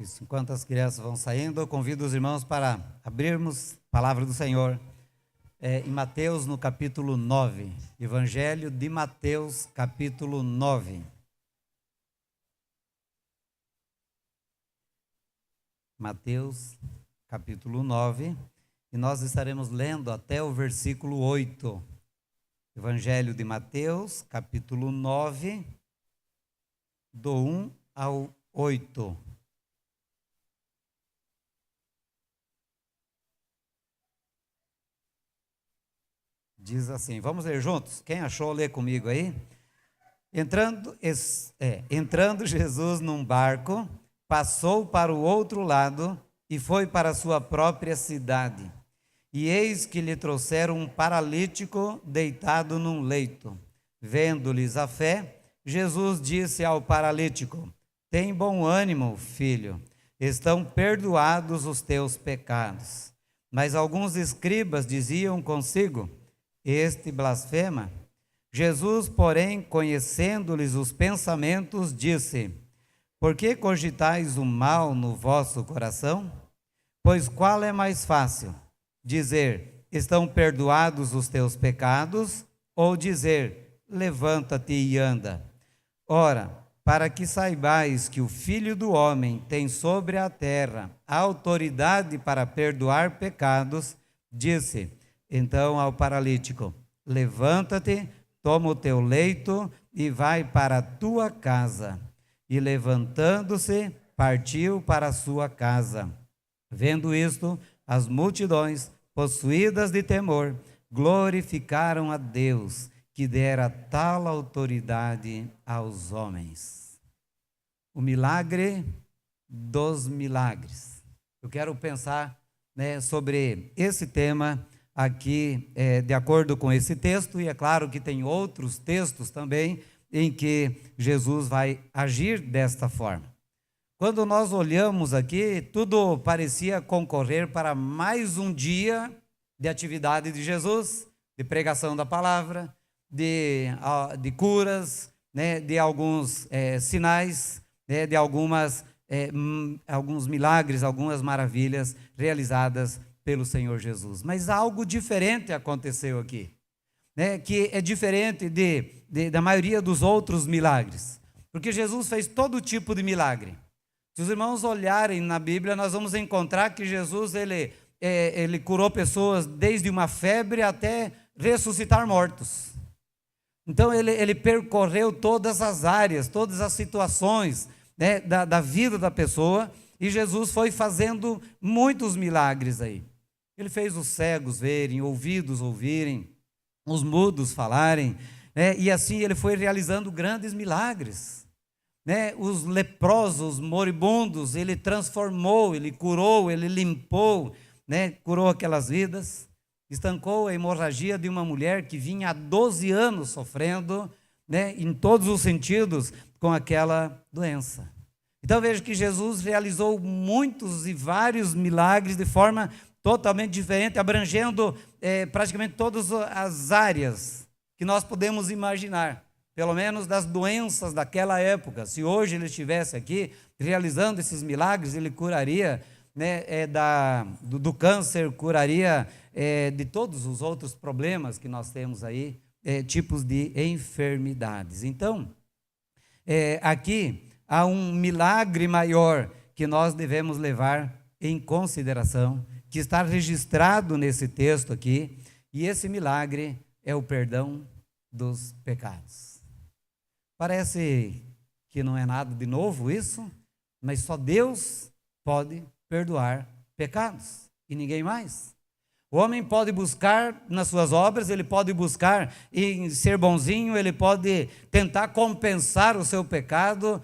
Isso, enquanto as crianças vão saindo, eu convido os irmãos para abrirmos a palavra do Senhor em Mateus, no capítulo 9. Evangelho de Mateus, capítulo 9. Mateus, capítulo 9. E nós estaremos lendo até o versículo 8. Evangelho de Mateus, capítulo 9, do 1 ao 8. Diz assim, vamos ler juntos? Quem achou, lê comigo aí. Entrando Jesus num barco, passou para o outro lado e foi para a sua própria cidade. E eis que lhe trouxeram um paralítico deitado num leito. Vendo-lhes a fé, Jesus disse ao paralítico: tem bom ânimo, filho, estão perdoados os teus pecados. Mas alguns escribas diziam consigo: este blasfema. Jesus, porém, conhecendo-lhes os pensamentos, disse: por que cogitais o mal no vosso coração? Pois qual é mais fácil, dizer: estão perdoados os teus pecados, ou dizer: levanta-te e anda? Ora, para que saibais que o Filho do Homem tem sobre a terra a autoridade para perdoar pecados, disse então ao paralítico: levanta-te, toma o teu leito e vai para a tua casa. E levantando-se, partiu para a sua casa. Vendo isto, as multidões, possuídas de temor, glorificaram a Deus, que dera tal autoridade aos homens. O milagre dos milagres. Eu quero pensar, sobre esse tema aqui, de acordo com esse texto, e é claro que tem outros textos também em que Jesus vai agir desta forma. Quando nós olhamos aqui, tudo parecia concorrer para mais um dia de atividade de Jesus, de pregação da palavra, de curas, de alguns sinais, de alguns milagres, algumas maravilhas realizadas pelo Senhor Jesus. Mas algo diferente aconteceu aqui, que é diferente da maioria dos outros milagres, porque Jesus fez todo tipo de milagre. Se os irmãos olharem na Bíblia, nós vamos encontrar que Jesus ele curou pessoas desde uma febre até ressuscitar mortos. Então ele percorreu todas as áreas, todas as situações da vida da pessoa, e Jesus foi fazendo muitos milagres aí. Ele fez os cegos verem, ouvidos ouvirem, os mudos falarem, e assim ele foi realizando grandes milagres. Os leprosos, moribundos, ele transformou, ele curou, ele limpou, curou aquelas vidas, estancou a hemorragia de uma mulher que vinha há 12 anos sofrendo, em todos os sentidos, com aquela doença. Então veja que Jesus realizou muitos e vários milagres de forma totalmente diferente, abrangendo praticamente todas as áreas que nós podemos imaginar, pelo menos das doenças daquela época. Se hoje ele estivesse aqui realizando esses milagres, ele curaria do câncer, curaria de todos os outros problemas que nós temos aí, tipos de enfermidades. Então, aqui há um milagre maior que nós devemos levar em consideração, que está registrado nesse texto aqui, e esse milagre é o perdão dos pecados. Parece que não é nada de novo isso, mas só Deus pode perdoar pecados, e ninguém mais. O homem pode buscar nas suas obras, ele pode buscar em ser bonzinho, ele pode tentar compensar o seu pecado,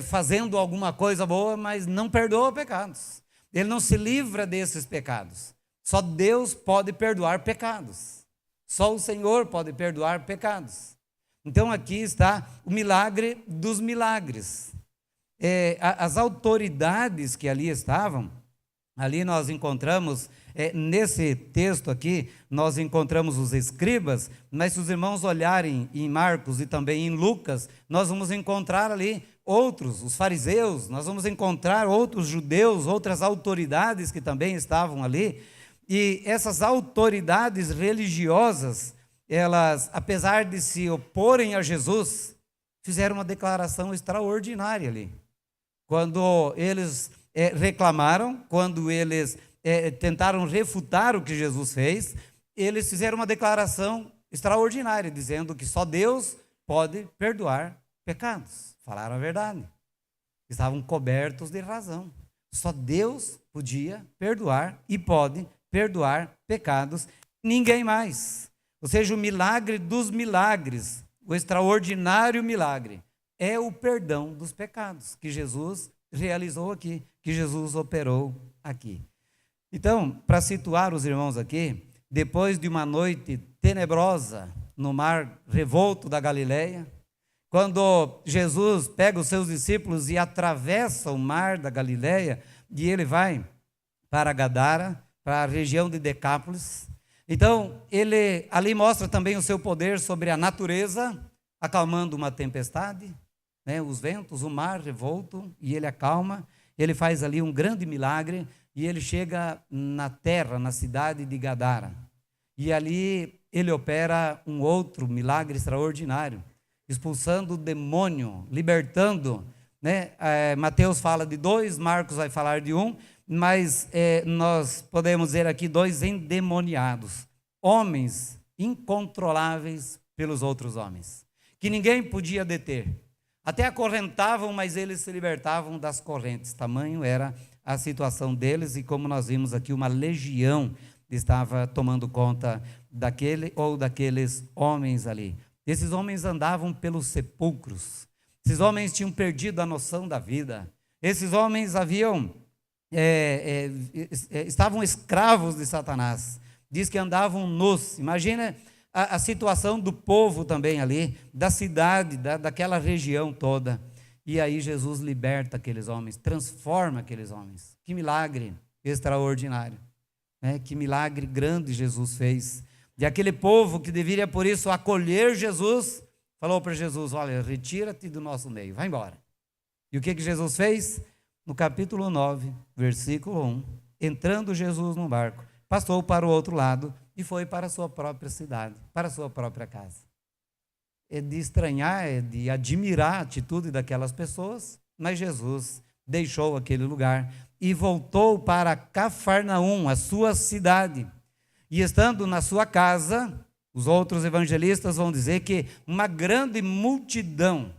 fazendo alguma coisa boa, mas não perdoa pecados. Ele não se livra desses pecados. Só Deus pode perdoar pecados. Só o Senhor pode perdoar pecados. Então aqui está o milagre dos milagres. As autoridades que ali estavam, ali nós encontramos Nesse texto aqui, nós encontramos os escribas, mas se os irmãos olharem em Marcos e também em Lucas, nós vamos encontrar ali outros, os fariseus, nós vamos encontrar outros judeus, outras autoridades que também estavam ali, e essas autoridades religiosas, elas, apesar de se oporem a Jesus, fizeram uma declaração extraordinária ali. Quando eles reclamaram, quando eles tentaram refutar o que Jesus fez, eles fizeram uma declaração extraordinária, dizendo que só Deus pode perdoar pecados. Falaram a verdade. Estavam cobertos de razão. Só Deus podia perdoar e pode perdoar pecados, ninguém mais. Ou seja, o milagre dos milagres, o extraordinário milagre, é o perdão dos pecados que Jesus realizou aqui, que Jesus operou aqui. Então, para situar os irmãos aqui, depois de uma noite tenebrosa no mar revolto da Galileia, quando Jesus pega os seus discípulos e atravessa o mar da Galileia, e ele vai para Gadara, para a região de Decápolis. Então, ele ali mostra também o seu poder sobre a natureza, acalmando uma tempestade, os ventos, o mar revolto, e ele acalma. Ele faz ali um grande milagre, e ele chega na terra, na cidade de Gadara. E ali ele opera um outro milagre extraordinário, expulsando o demônio, libertando. Mateus fala de 2, Marcos vai falar de 1, mas nós podemos dizer aqui 2 endemoniados, homens incontroláveis pelos outros homens, que ninguém podia deter. Até acorrentavam, mas eles se libertavam das correntes. Tamanho era a situação deles, e como nós vimos aqui, uma legião estava tomando conta daquele ou daqueles homens ali. Esses homens andavam pelos sepulcros. Esses homens tinham perdido a noção da vida. Esses homens estavam escravos de Satanás. Diz que andavam nus. Imagina a situação do povo também ali, da cidade, daquela região toda. E aí Jesus liberta aqueles homens, transforma aqueles homens. Que milagre extraordinário, que milagre grande Jesus fez. E aquele povo que deveria por isso acolher Jesus, falou para Jesus: olha, retira-te do nosso meio, vai embora. E o que Jesus fez? No capítulo 9, versículo 1, entrando Jesus no barco, passou para o outro lado e foi para a sua própria cidade, para a sua própria casa. É de estranhar, é de admirar a atitude daquelas pessoas, mas Jesus deixou aquele lugar e voltou para Cafarnaum, a sua cidade. E estando na sua casa, os outros evangelistas vão dizer que uma grande multidão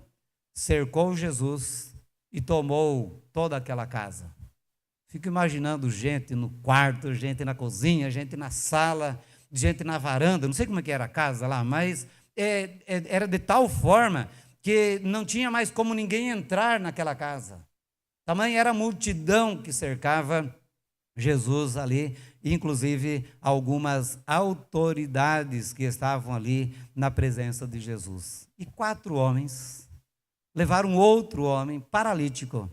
cercou Jesus e tomou toda aquela casa. Fico imaginando gente no quarto, gente na cozinha, gente na sala, gente na varanda. Não sei como é que era a casa lá, mas era de tal forma que não tinha mais como ninguém entrar naquela casa. Tamanha era a multidão que cercava Jesus ali, inclusive algumas autoridades que estavam ali na presença de Jesus. E 4 homens levaram outro homem paralítico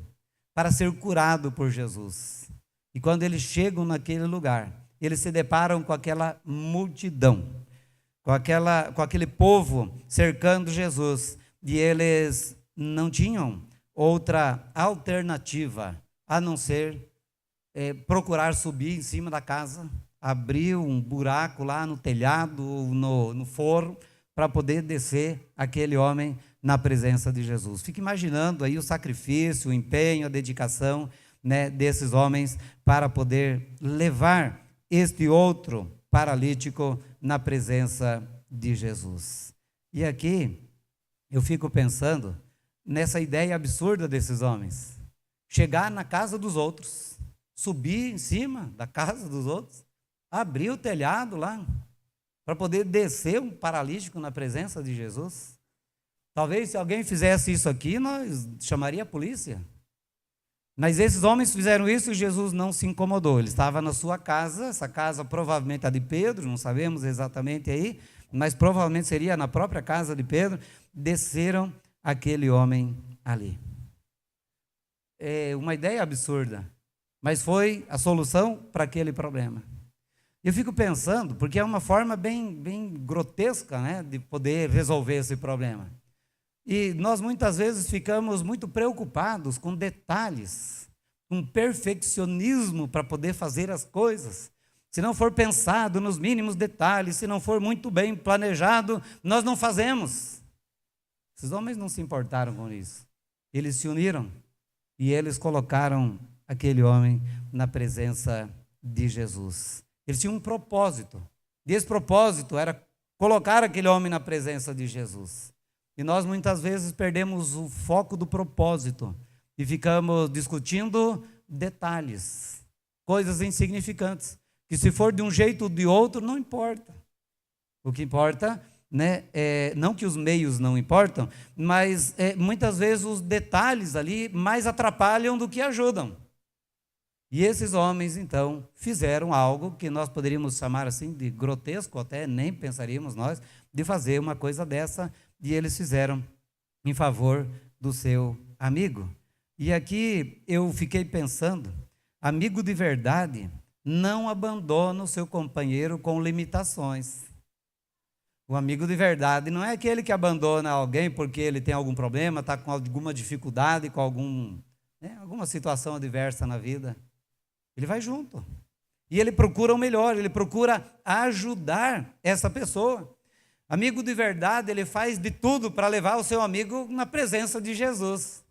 para ser curado por Jesus. E quando eles chegam naquele lugar, eles se deparam com aquela multidão, com aquele povo cercando Jesus, e eles não tinham outra alternativa a não ser procurar subir em cima da casa, abrir um buraco lá no telhado, no forro, para poder descer aquele homem na presença de Jesus. Fique imaginando aí o sacrifício, o empenho, a dedicação, desses homens para poder levar este outro paralítico na presença de Jesus. E aqui eu fico pensando nessa ideia absurda desses homens, chegar na casa dos outros, subir em cima da casa dos outros, abrir o telhado lá, para poder descer um paralítico na presença de Jesus. Talvez se alguém fizesse isso aqui, nós chamaria a polícia. Mas esses homens fizeram isso e Jesus não se incomodou. Ele estava na sua casa, essa casa provavelmente a de Pedro, não sabemos exatamente aí, mas provavelmente seria na própria casa de Pedro. Desceram aquele homem ali. É uma ideia absurda, mas foi a solução para aquele problema. Eu fico pensando, porque é uma forma bem grotesca, né, de poder resolver esse problema. E nós muitas vezes ficamos muito preocupados com detalhes, com perfeccionismo para poder fazer as coisas. Se não for pensado nos mínimos detalhes, se não for muito bem planejado, nós não fazemos. Esses homens não se importaram com isso. Eles se uniram e eles colocaram aquele homem na presença de Jesus. Eles tinham um propósito. E esse propósito era colocar aquele homem na presença de Jesus. E nós muitas vezes perdemos o foco do propósito e ficamos discutindo detalhes, coisas insignificantes, que se for de um jeito ou de outro, não importa. O que importa, né, não que os meios não importam, mas muitas vezes os detalhes ali mais atrapalham do que ajudam. E esses homens, então, fizeram algo que nós poderíamos chamar assim de grotesco, até nem pensaríamos nós, de fazer uma coisa dessa, e eles fizeram em favor do seu amigo. E aqui eu fiquei pensando, amigo de verdade não abandona o seu companheiro com limitações. O amigo de verdade não é aquele que abandona alguém porque ele tem algum problema, está com alguma dificuldade, com alguma situação adversa na vida. Ele vai junto. E ele procura o melhor, ele procura ajudar essa pessoa. Amigo de verdade, ele faz de tudo para levar o seu amigo na presença de Jesus.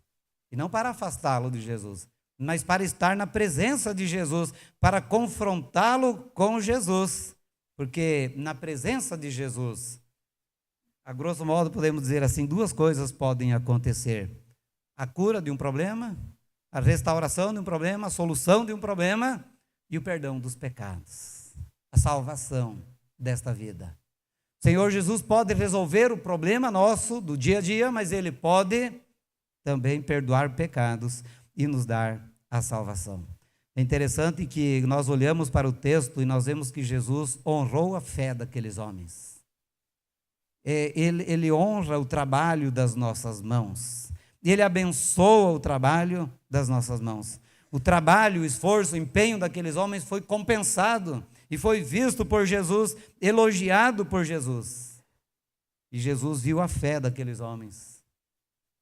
E não para afastá-lo de Jesus, mas para estar na presença de Jesus, para confrontá-lo com Jesus. Porque na presença de Jesus, a grosso modo podemos dizer assim, duas coisas podem acontecer. A cura de um problema, a restauração de um problema, a solução de um problema e o perdão dos pecados, a salvação desta vida. O Senhor Jesus pode resolver o problema nosso do dia a dia, mas Ele pode também perdoar pecados e nos dar a salvação. É interessante que nós olhamos para o texto e nós vemos que Jesus honrou a fé daqueles homens. Ele honra o trabalho das nossas mãos. Ele abençoa o trabalho das nossas mãos. O trabalho, o esforço, o empenho daqueles homens foi compensado e foi visto por Jesus, elogiado por Jesus. E Jesus viu a fé daqueles homens.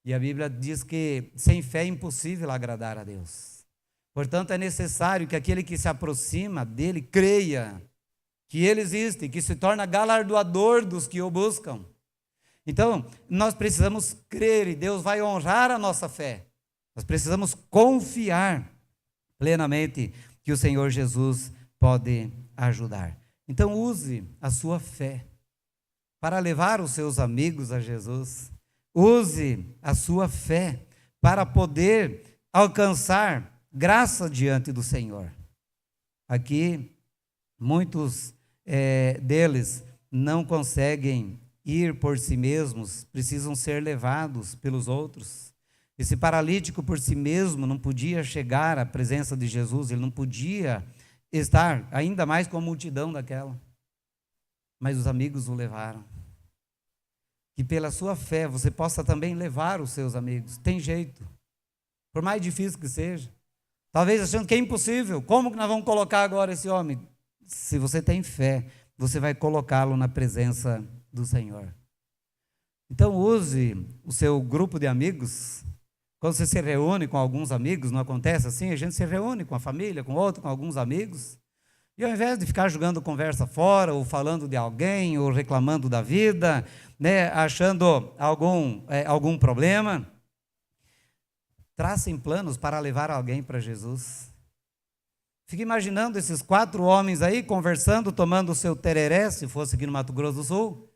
E a Bíblia diz que sem fé é impossível agradar a Deus. Portanto, é necessário que aquele que se aproxima dele creia que ele existe, que se torna galardoador dos que o buscam. Então, nós precisamos crer e Deus vai honrar a nossa fé. Nós precisamos confiar plenamente que o Senhor Jesus pode ajudar. Então, use a sua fé para levar os seus amigos a Jesus. Use a sua fé para poder alcançar graça diante do Senhor. Aqui, muitos deles não conseguem ir por si mesmos, precisam ser levados pelos outros. Esse paralítico por si mesmo não podia chegar à presença de Jesus, ele não podia estar, ainda mais com a multidão daquela. Mas os amigos o levaram. Que pela sua fé você possa também levar os seus amigos. Tem jeito. Por mais difícil que seja. Talvez achando que é impossível. Como que nós vamos colocar agora esse homem? Se você tem fé, você vai colocá-lo na presença do Senhor. Então use o seu grupo de amigos. Quando você se reúne com alguns amigos, não acontece assim? A gente se reúne com a família, com outro, com alguns amigos. E ao invés de ficar jogando conversa fora, ou falando de alguém, ou reclamando da vida, né, achando algum problema, tracem planos para levar alguém para Jesus. Fique imaginando esses 4 homens aí conversando, tomando o seu tereré, se fosse aqui no Mato Grosso do Sul.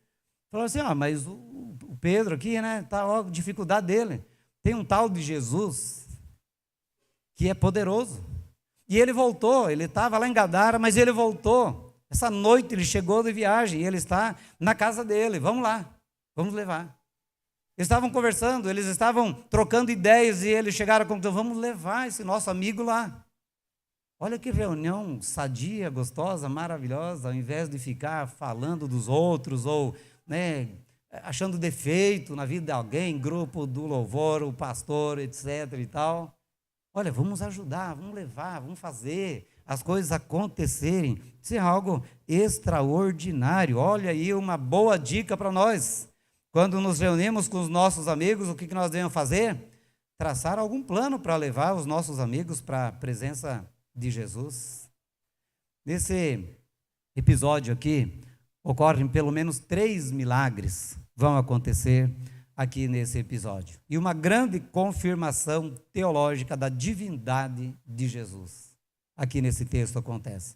Falaram assim, mas o Pedro aqui, né, tá a dificuldade dele. Tem um tal de Jesus que é poderoso. E ele voltou, ele estava lá em Gadara, mas ele voltou. Essa noite ele chegou de viagem e ele está na casa dele. Vamos lá, vamos levar. Eles estavam conversando, eles estavam trocando ideias e eles chegaram à conclusão, vamos levar esse nosso amigo lá. Olha que reunião sadia, gostosa, maravilhosa, ao invés de ficar falando dos outros ou, né, achando defeito na vida de alguém, grupo do louvor, o pastor, etc. e tal. Olha, vamos ajudar, vamos levar, vamos fazer. as coisas acontecerem. Isso é algo extraordinário. Olha aí uma boa dica para nós. Quando nos reunimos com os nossos amigos, o que nós devemos fazer? Traçar algum plano para levar os nossos amigos para a presença de Jesus. Nesse episódio aqui, ocorrem pelo menos 3 milagres vão acontecer aqui nesse episódio. E uma grande confirmação teológica da divindade de Jesus. Aqui nesse texto acontece.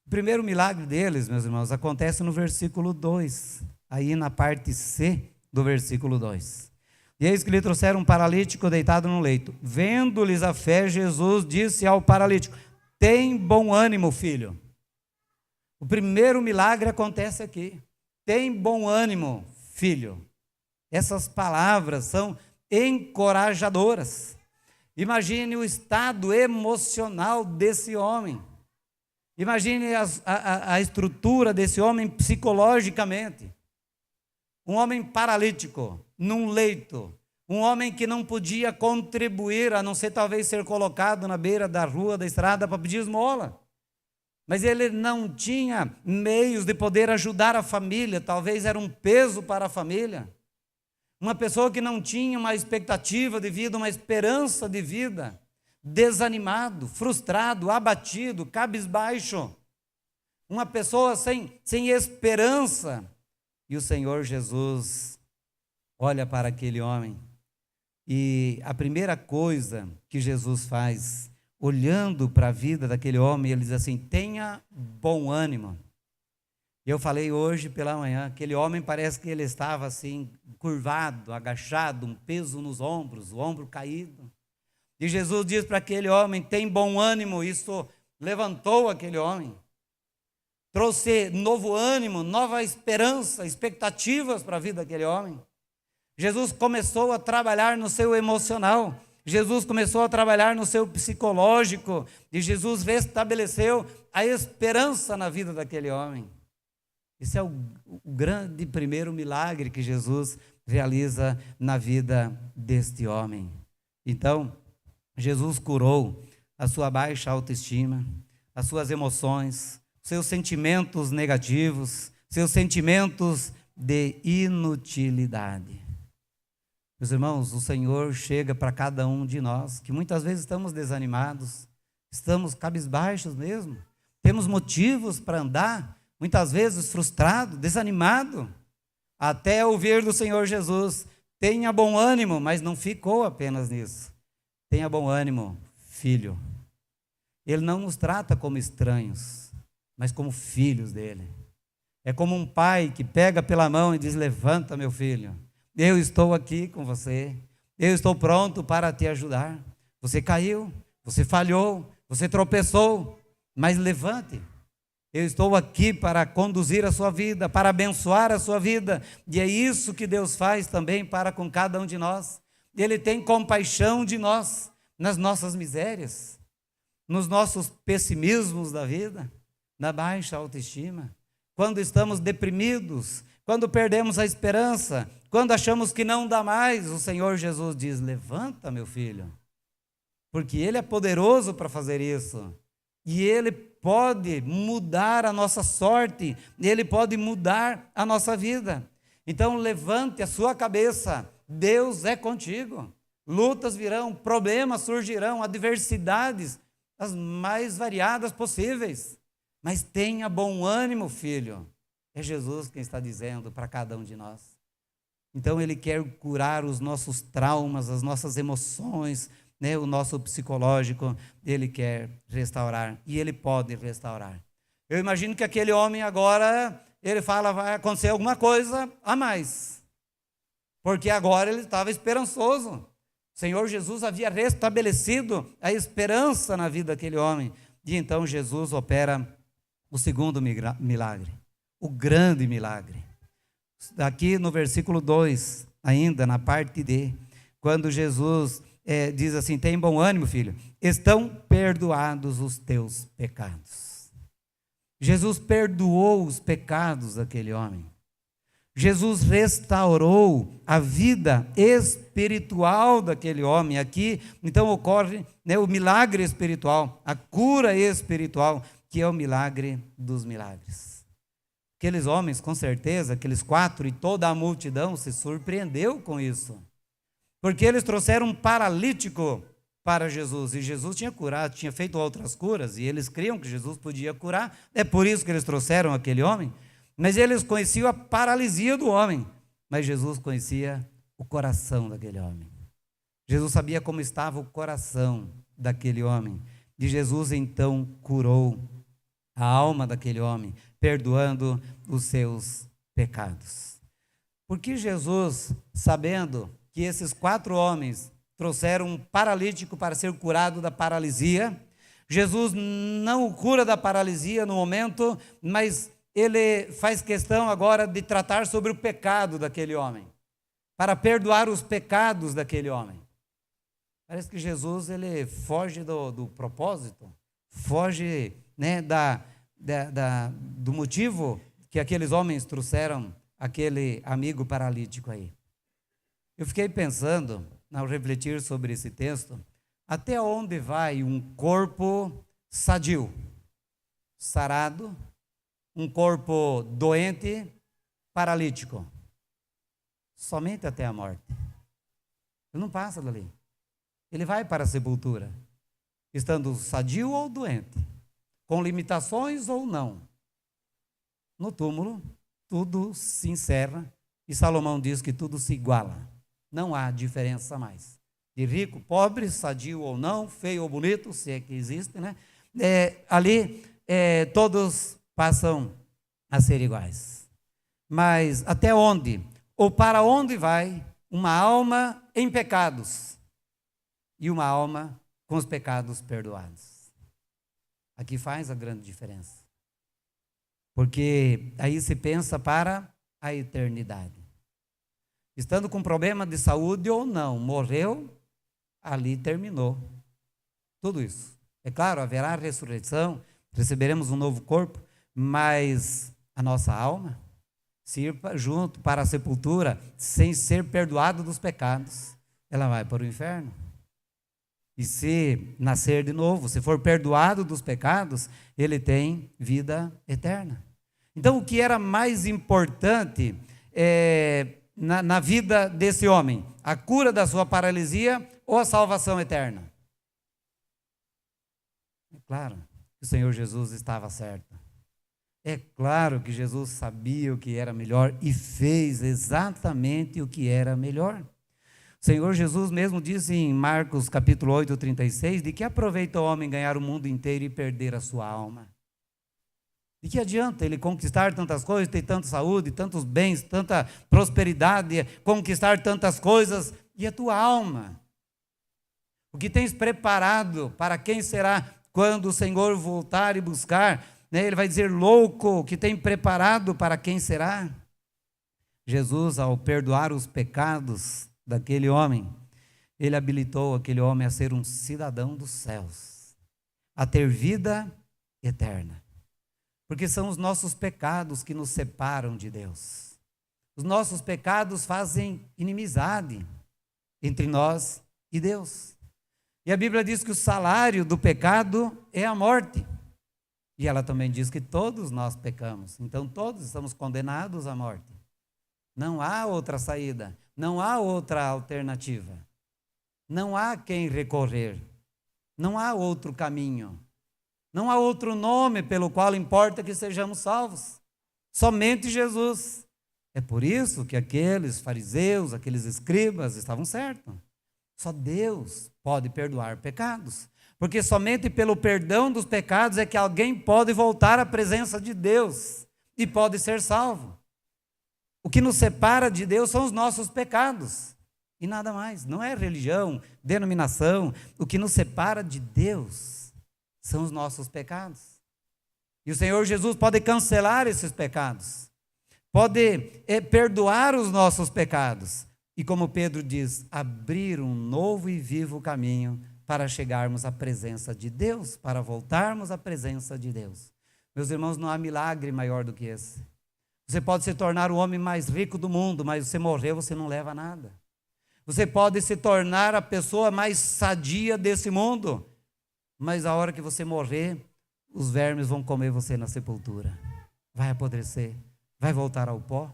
O primeiro milagre deles, meus irmãos, acontece no versículo 2, aí na parte C do versículo 2. E eis que lhe trouxeram um paralítico deitado no leito. Vendo-lhes a fé, Jesus disse ao paralítico: tem bom ânimo, filho. O primeiro milagre acontece aqui. Tem bom ânimo, filho. Essas palavras são encorajadoras. Imagine o estado emocional desse homem. Imagine a estrutura desse homem psicologicamente. Um homem paralítico, num leito. Um homem que não podia contribuir, a não ser talvez ser colocado na beira da rua, da estrada, para pedir esmola. Mas ele não tinha meios de poder ajudar a família, talvez era um peso para a família. Uma pessoa que não tinha uma expectativa de vida, uma esperança de vida, desanimado, frustrado, abatido, cabisbaixo. Uma pessoa sem esperança. E o Senhor Jesus olha para aquele homem e a primeira coisa que Jesus faz, olhando para a vida daquele homem, ele diz assim: tenha bom ânimo. Eu falei hoje pela manhã, aquele homem parece que ele estava assim, curvado, agachado, um peso nos ombros, o ombro caído. E Jesus diz para aquele homem: tem bom ânimo. Isso levantou aquele homem, trouxe novo ânimo, nova esperança, expectativas para a vida daquele homem. Jesus começou a trabalhar no seu emocional, Jesus começou a trabalhar no seu psicológico, e Jesus restabeleceu a esperança na vida daquele homem. Esse é o grande primeiro milagre que Jesus realiza na vida deste homem. Então, Jesus curou a sua baixa autoestima, as suas emoções, seus sentimentos negativos, seus sentimentos de inutilidade. Meus irmãos, o Senhor chega para cada um de nós, que muitas vezes estamos desanimados, estamos cabisbaixos mesmo, temos motivos para andar, muitas vezes frustrado, desanimado, até ouvir do Senhor Jesus: tenha bom ânimo. Mas não ficou apenas nisso. Tenha bom ânimo, filho. Ele não nos trata como estranhos, mas como filhos dele. É como um pai que pega pela mão e diz: levanta, meu filho, eu estou aqui com você, eu estou pronto para te ajudar. Você caiu, você falhou, você tropeçou, mas levante. Eu estou aqui para conduzir a sua vida, para abençoar a sua vida. E é isso que Deus faz também para com cada um de nós. Ele tem compaixão de nós, nas nossas misérias, nos nossos pessimismos da vida, na baixa autoestima, quando estamos deprimidos, quando perdemos a esperança, quando achamos que não dá mais. O Senhor Jesus diz: levanta, meu filho, porque Ele é poderoso para fazer isso. E Ele pode mudar a nossa sorte, Ele pode mudar a nossa vida. Então levante a sua cabeça, Deus é contigo. Lutas virão, problemas surgirão, adversidades, as mais variadas possíveis. Mas tenha bom ânimo, filho. É Jesus quem está dizendo para cada um de nós. Então Ele quer curar os nossos traumas, as nossas emoções, o nosso psicológico. Ele quer restaurar, e Ele pode restaurar. Eu imagino que aquele homem agora, ele fala: vai acontecer alguma coisa a mais, porque agora ele estava esperançoso. O Senhor Jesus havia restabelecido a esperança na vida daquele homem, e então Jesus opera o segundo milagre, o grande milagre. Aqui no versículo 2, ainda na parte D, quando Jesus diz assim: tem bom ânimo, filho, estão perdoados os teus pecados. Jesus perdoou os pecados daquele homem. Jesus restaurou a vida espiritual daquele homem. Aqui, então, ocorre, né, o milagre espiritual, a cura espiritual, que é o milagre dos milagres. Aqueles homens, com certeza, aqueles 4 e toda a multidão se surpreendeu com isso, porque eles trouxeram um paralítico para Jesus, e Jesus tinha curado, tinha feito outras curas, e eles criam que Jesus podia curar, é por isso que eles trouxeram aquele homem. Mas eles conheciam a paralisia do homem, mas Jesus conhecia o coração daquele homem. Jesus sabia como estava o coração daquele homem, e Jesus então curou a alma daquele homem, perdoando os seus pecados. Porque Jesus, sabendo que esses 4 homens trouxeram um paralítico para ser curado da paralisia, Jesus não o cura da paralisia no momento, mas ele faz questão agora de tratar sobre o pecado daquele homem, para perdoar os pecados daquele homem. Parece que Jesus ele foge do propósito, foge, né, do motivo que aqueles homens trouxeram aquele amigo paralítico aí. Eu fiquei pensando, ao refletir sobre esse texto, até onde vai um corpo sadio, sarado, um corpo doente, paralítico? Somente até a morte. Ele não passa dali. Ele vai para a sepultura, estando sadio ou doente, com limitações ou não. No túmulo, tudo se encerra, e Salomão diz que tudo se iguala. Não há diferença mais. De rico, pobre, sadio ou não, feio ou bonito, se é que existe, né? Ali, todos passam a ser iguais. Mas até onde, ou para onde vai uma alma em pecados e uma alma com os pecados perdoados? Aqui faz a grande diferença. Porque aí se pensa para a eternidade. Estando com problema de saúde ou não, morreu, ali terminou. Tudo isso. É claro, haverá ressurreição, receberemos um novo corpo, mas a nossa alma, se ir junto para a sepultura, sem ser perdoado dos pecados, ela vai para o inferno. E se nascer de novo, se for perdoado dos pecados, ele tem vida eterna. Então, o que era mais importante na vida desse homem? A cura da sua paralisia ou a salvação eterna? É claro que o Senhor Jesus estava certo. É claro que Jesus sabia o que era melhor e fez exatamente o que era melhor. O Senhor Jesus mesmo disse em Marcos capítulo 8, 36, de que aproveita o homem ganhar o mundo inteiro e perder a sua alma? De que adianta ele conquistar tantas coisas, ter tanta saúde, tantos bens, tanta prosperidade, conquistar tantas coisas, e a tua alma? O que tens preparado para quem será quando o Senhor voltar e buscar? Ele vai dizer, louco, que tem preparado para quem será? Jesus, ao perdoar os pecados daquele homem, ele habilitou aquele homem a ser um cidadão dos céus, a ter vida eterna. Porque são os nossos pecados que nos separam de Deus. Os nossos pecados fazem inimizade entre nós e Deus. E a Bíblia diz que o salário do pecado é a morte. E ela também diz que todos nós pecamos. Então todos estamos condenados à morte. Não há outra saída. Não há outra alternativa. Não há quem recorrer. Não há outro caminho. Não há outro nome pelo qual importa que sejamos salvos. Somente Jesus. É por isso que aqueles fariseus, aqueles escribas estavam certos. Só Deus pode perdoar pecados. Porque somente pelo perdão dos pecados é que alguém pode voltar à presença de Deus e pode ser salvo. O que nos separa de Deus são os nossos pecados e nada mais. Não é religião, denominação. O que nos separa de Deus são os nossos pecados. E o Senhor Jesus pode cancelar esses pecados, pode perdoar os nossos pecados. E como Pedro diz, abrir um novo e vivo caminho para chegarmos à presença de Deus, para voltarmos à presença de Deus. Meus irmãos, não há milagre maior do que esse. Você pode se tornar o homem mais rico do mundo, mas você morreu, você não leva nada. Você pode se tornar a pessoa mais sadia desse mundo, mas a hora que você morrer, os vermes vão comer você na sepultura. Vai apodrecer, vai voltar ao pó.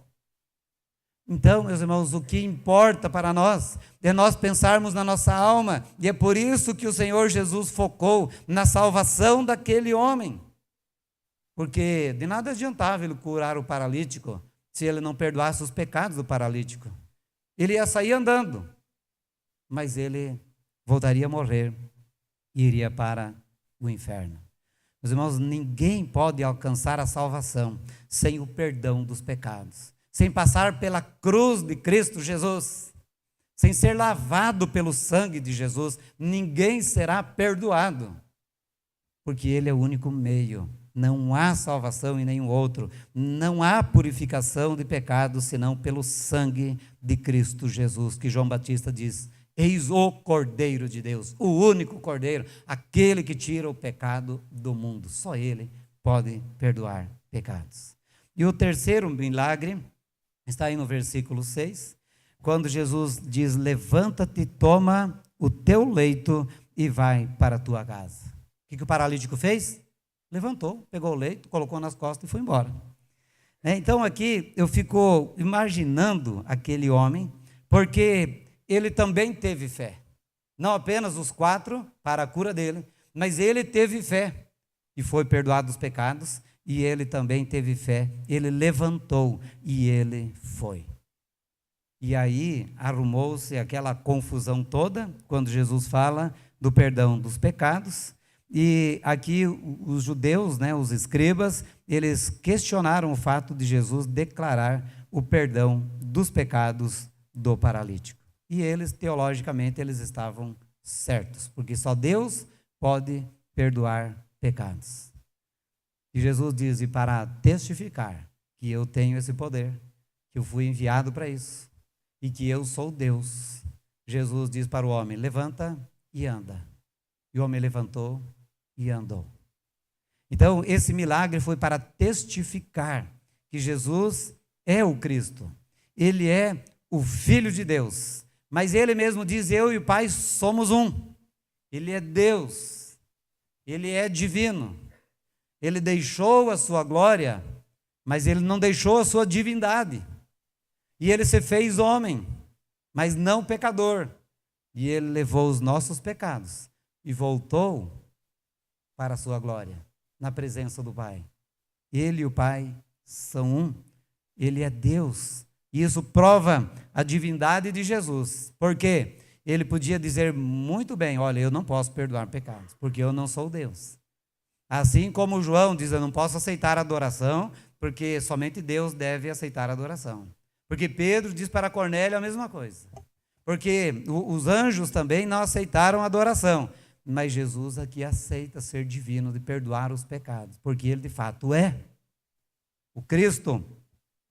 Então, meus irmãos, o que importa para nós é nós pensarmos na nossa alma, e é por isso que o Senhor Jesus focou na salvação daquele homem. Porque de nada adiantava ele curar o paralítico se ele não perdoasse os pecados do paralítico. Ele ia sair andando, mas ele voltaria a morrer e iria para o inferno. Meus irmãos, ninguém pode alcançar a salvação sem o perdão dos pecados, sem passar pela cruz de Cristo Jesus, sem ser lavado pelo sangue de Jesus. Ninguém será perdoado, porque Ele é o único meio. Não há salvação em nenhum outro, não há purificação de pecados senão pelo sangue de Cristo Jesus, que João Batista diz: eis o Cordeiro de Deus, o único Cordeiro, aquele que tira o pecado do mundo. Só Ele pode perdoar pecados. E o terceiro milagre está aí no versículo 6, quando Jesus diz: levanta-te, toma o teu leito e vai para a tua casa. O que o paralítico fez? Levantou, pegou o leito, colocou nas costas e foi embora. Então aqui eu fico imaginando aquele homem, porque ele também teve fé. Não apenas os 4 para a cura dele, mas ele teve fé e foi perdoado os pecados, e ele também teve fé. Ele levantou e ele foi. E aí arrumou-se aquela confusão toda, quando Jesus fala do perdão dos pecados. E aqui os judeus, os escribas, eles questionaram o fato de Jesus declarar o perdão dos pecados do paralítico. E eles, teologicamente, eles estavam certos, porque só Deus pode perdoar pecados. E Jesus diz: e para testificar que eu tenho esse poder, que eu fui enviado para isso, e que eu sou Deus, Jesus diz para o homem: levanta e anda. E o homem levantou e andou. Então, esse milagre foi para testificar que Jesus é o Cristo. Ele é o Filho de Deus. Mas ele mesmo diz: eu e o Pai somos um. Ele é Deus. Ele é divino. Ele deixou a sua glória, mas ele não deixou a sua divindade. E ele se fez homem, mas não pecador. E ele levou os nossos pecados e voltou para a sua glória, na presença do Pai. Ele e o Pai são um. Ele é Deus. E isso prova a divindade de Jesus. Porque ele podia dizer muito bem: olha, eu não posso perdoar pecados, porque eu não sou Deus. Assim como João diz: eu não posso aceitar a adoração, porque somente Deus deve aceitar a adoração. Porque Pedro diz para Cornélio a mesma coisa. Porque os anjos também não aceitaram a adoração. Mas Jesus aqui aceita ser divino, de perdoar os pecados, porque ele de fato é o Cristo,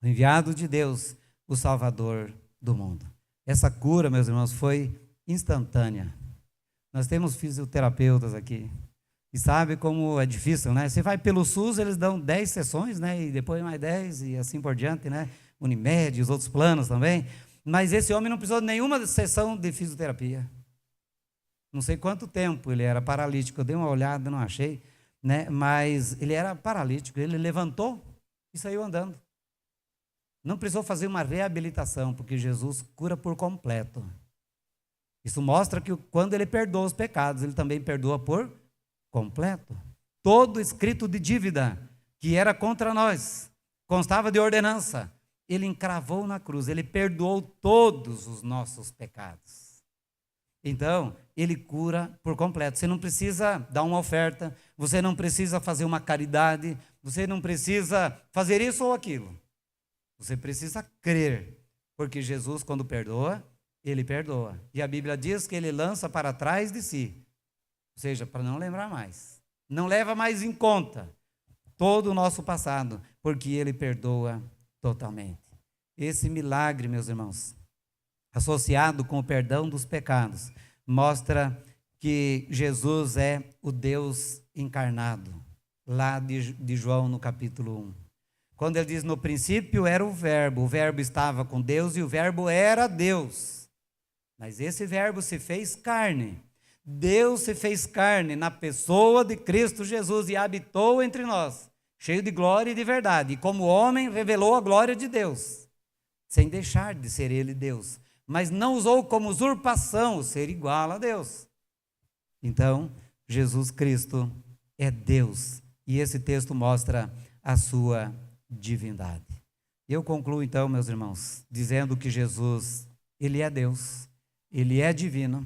o enviado de Deus, o Salvador do mundo. Essa cura, meus irmãos, foi instantânea. Nós temos fisioterapeutas aqui, e sabe como é difícil, né? Você vai pelo SUS, eles dão 10 sessões, e depois mais 10, e assim por diante, Unimed, os outros planos também. Mas esse homem não precisou de nenhuma sessão de fisioterapia. Não sei quanto tempo ele era paralítico, eu dei uma olhada, não achei, mas ele era paralítico, ele levantou e saiu andando. Não precisou fazer uma reabilitação, porque Jesus cura por completo. Isso mostra que quando ele perdoa os pecados, ele também perdoa por completo. Todo escrito de dívida que era contra nós, constava de ordenança, ele encravou na cruz, ele perdoou todos os nossos pecados. Então, ele cura por completo. Você não precisa dar uma oferta, você não precisa fazer uma caridade, você não precisa fazer isso ou aquilo. Você precisa crer, porque Jesus, quando perdoa, ele perdoa. E a Bíblia diz que ele lança para trás de si, ou seja, para não lembrar mais. Não leva mais em conta todo o nosso passado, porque ele perdoa totalmente. Esse milagre, meus irmãos, associado com o perdão dos pecados, mostra que Jesus é o Deus encarnado, lá de João no capítulo 1. Quando ele diz no princípio era o verbo estava com Deus e o verbo era Deus. Mas esse verbo se fez carne. Deus se fez carne na pessoa de Cristo Jesus e habitou entre nós, cheio de glória e de verdade. E como homem revelou a glória de Deus, sem deixar de ser ele Deus. Mas não usou como usurpação o ser igual a Deus. Então, Jesus Cristo é Deus. E esse texto mostra a sua divindade. Eu concluo então, meus irmãos, dizendo que Jesus, ele é Deus, ele é divino,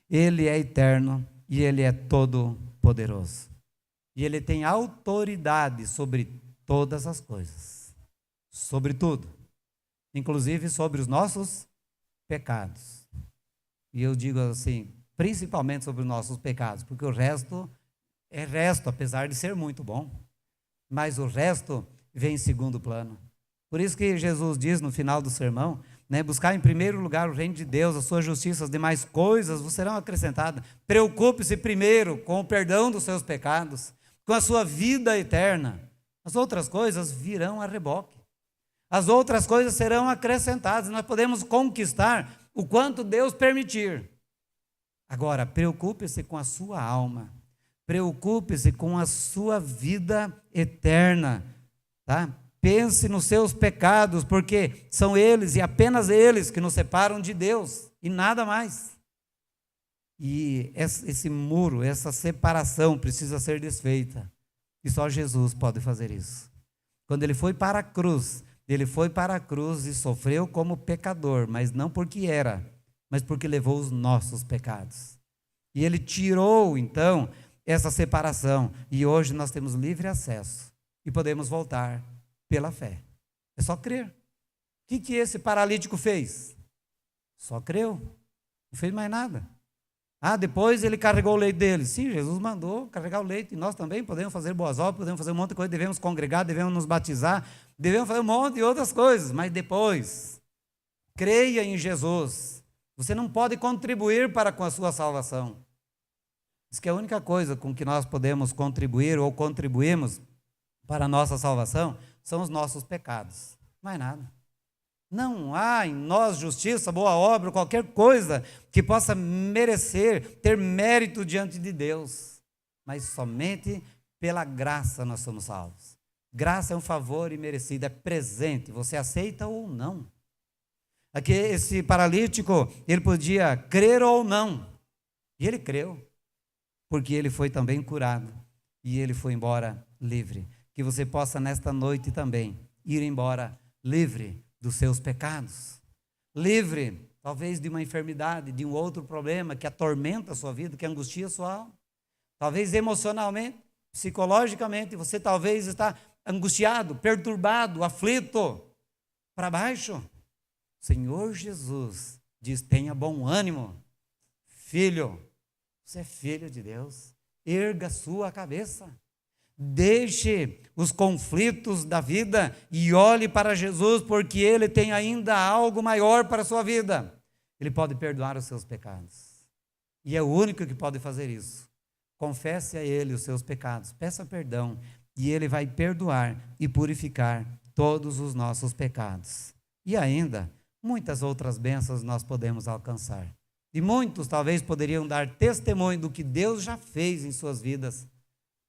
ele é eterno e ele é todo poderoso. E ele tem autoridade sobre todas as coisas, sobre tudo, inclusive sobre os nossos pecados. E eu digo assim, principalmente sobre os nossos pecados, porque o resto é resto, apesar de ser muito bom, mas o resto vem em segundo plano. Por isso que Jesus diz no final do sermão, né, buscar em primeiro lugar o reino de Deus, a sua justiça, as demais coisas vos serão acrescentadas. Preocupe-se primeiro com o perdão dos seus pecados, com a sua vida eterna. As outras coisas virão a reboque. As outras coisas serão acrescentadas. Nós podemos conquistar o quanto Deus permitir. Agora, preocupe-se com a sua alma. Preocupe-se com a sua vida eterna, tá? Pense nos seus pecados, porque são eles e apenas eles que nos separam de Deus e nada mais. E esse muro, essa separação precisa ser desfeita. E só Jesus pode fazer isso. Quando ele foi para a cruz e sofreu como pecador, mas não porque era, mas porque levou os nossos pecados. E ele tirou, então, essa separação. E hoje nós temos livre acesso e podemos voltar pela fé. É só crer. O que esse paralítico fez? Só creu. Não fez mais nada. Depois ele carregou o leito dele. Sim, Jesus mandou carregar o leito. E nós também podemos fazer boas obras, podemos fazer um monte de coisa, devemos congregar, devemos nos batizar, devemos fazer um monte de outras coisas. Mas depois, creia em Jesus. Você não pode contribuir para com a sua salvação. Isso que é a única coisa com que nós podemos contribuir ou contribuímos para a nossa salvação são os nossos pecados. Mais nada. Não há em nós justiça, boa obra, qualquer coisa que possa merecer, ter mérito diante de Deus. Mas somente pela graça nós somos salvos. Graça é um favor imerecido, é presente, você aceita ou não. Aqui esse paralítico, ele podia crer ou não. E ele creu, porque ele foi também curado. E ele foi embora livre. Que você possa nesta noite também ir embora livre dos seus pecados, livre talvez de uma enfermidade, de um outro problema que atormenta a sua vida, que angustia a sua alma, talvez emocionalmente, psicologicamente, você talvez está angustiado, perturbado, aflito, para baixo. Senhor Jesus diz, tenha bom ânimo, filho, você é filho de Deus, erga a sua cabeça. Deixe os conflitos da vida e olhe para Jesus, porque Ele tem ainda algo maior para a sua vida. Ele pode perdoar os seus pecados. E é o único que pode fazer isso. Confesse a Ele os seus pecados, peça perdão, e Ele vai perdoar e purificar todos os nossos pecados. E ainda, muitas outras bênçãos nós podemos alcançar. E muitos talvez poderiam dar testemunho do que Deus já fez em suas vidas,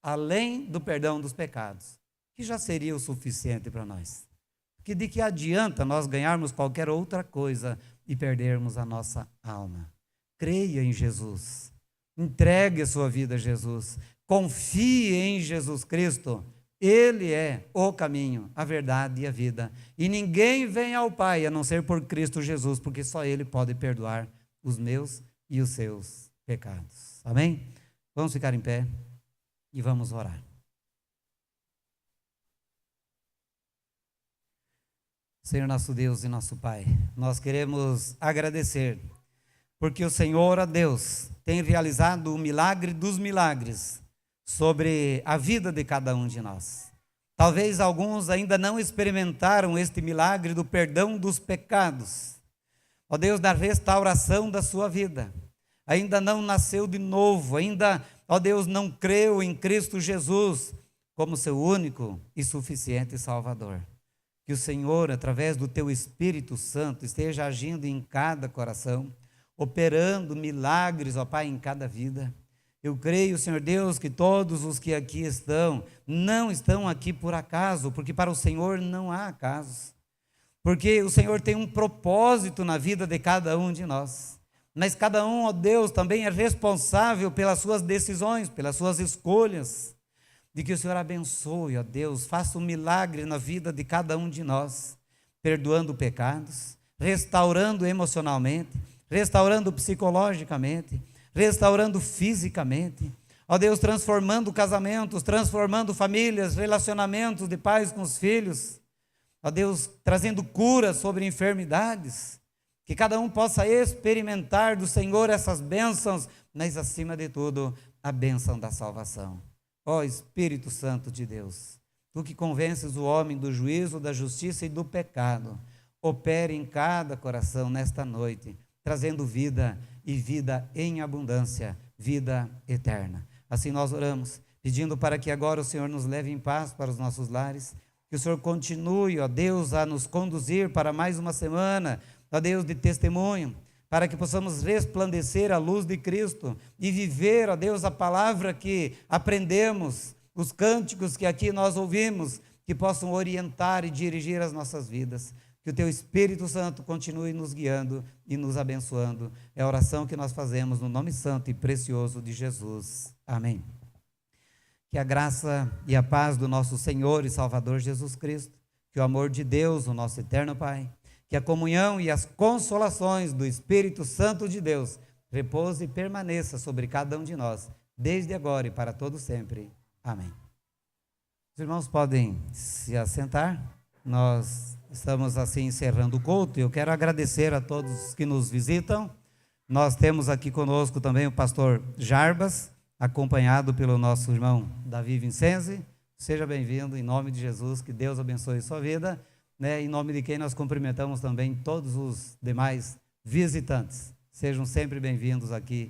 além do perdão dos pecados, que já seria o suficiente para nós. Que de que adianta nós ganharmos qualquer outra coisa e perdermos a nossa alma? Creia em Jesus, entregue a sua vida a Jesus, confie em Jesus Cristo. Ele é o caminho, a verdade e a vida. E ninguém vem ao Pai a não ser por Cristo Jesus, porque só Ele pode perdoar os meus e os seus pecados. Amém? Vamos ficar em pé e vamos orar. Senhor nosso Deus e nosso Pai, nós queremos agradecer, porque o Senhor, a Deus, tem realizado o milagre dos milagres sobre a vida de cada um de nós. Talvez alguns ainda não experimentaram este milagre do perdão dos pecados, ó Deus, da restauração da sua vida. Ainda não nasceu de novo, ainda, ó Deus, não creu em Cristo Jesus como seu único e suficiente Salvador. Que o Senhor, através do teu Espírito Santo, esteja agindo em cada coração, operando milagres, ó Pai, em cada vida. Eu creio, Senhor Deus, que todos os que aqui estão, não estão aqui por acaso, porque para o Senhor não há acasos. Porque o Senhor tem um propósito na vida de cada um de nós. Mas cada um, ó Deus, também é responsável pelas suas decisões, pelas suas escolhas. De que o Senhor abençoe, ó Deus, faça um milagre na vida de cada um de nós, perdoando pecados, restaurando emocionalmente, restaurando psicologicamente, restaurando fisicamente, ó Deus, transformando casamentos, transformando famílias, relacionamentos de pais com os filhos, ó Deus, trazendo cura sobre enfermidades, que cada um possa experimentar do Senhor essas bênçãos, mas acima de tudo, a bênção da salvação. Ó Espírito Santo de Deus, tu que convences o homem do juízo, da justiça e do pecado, opere em cada coração nesta noite, trazendo vida e vida em abundância, vida eterna. Assim nós oramos, pedindo para que agora o Senhor nos leve em paz para os nossos lares, que o Senhor continue, ó Deus, a nos conduzir para mais uma semana, ó Deus, de testemunho, para que possamos resplandecer a luz de Cristo e viver, ó Deus, a palavra que aprendemos, os cânticos que aqui nós ouvimos, que possam orientar e dirigir as nossas vidas. Que o Teu Espírito Santo continue nos guiando e nos abençoando. É a oração que nós fazemos no nome santo e precioso de Jesus. Amém. Que a graça e a paz do nosso Senhor e Salvador Jesus Cristo, que o amor de Deus, o nosso eterno Pai, que a comunhão e as consolações do Espírito Santo de Deus repouse e permaneça sobre cada um de nós, desde agora e para todo sempre. Amém. Os irmãos podem se assentar. Nós estamos assim encerrando o culto e eu quero agradecer a todos que nos visitam. Nós temos aqui conosco também o pastor Jarbas, acompanhado pelo nosso irmão Davi Vincenzi. Seja bem-vindo em nome de Jesus, que Deus abençoe sua vida. Em nome de quem nós cumprimentamos também todos os demais visitantes. Sejam sempre bem-vindos aqui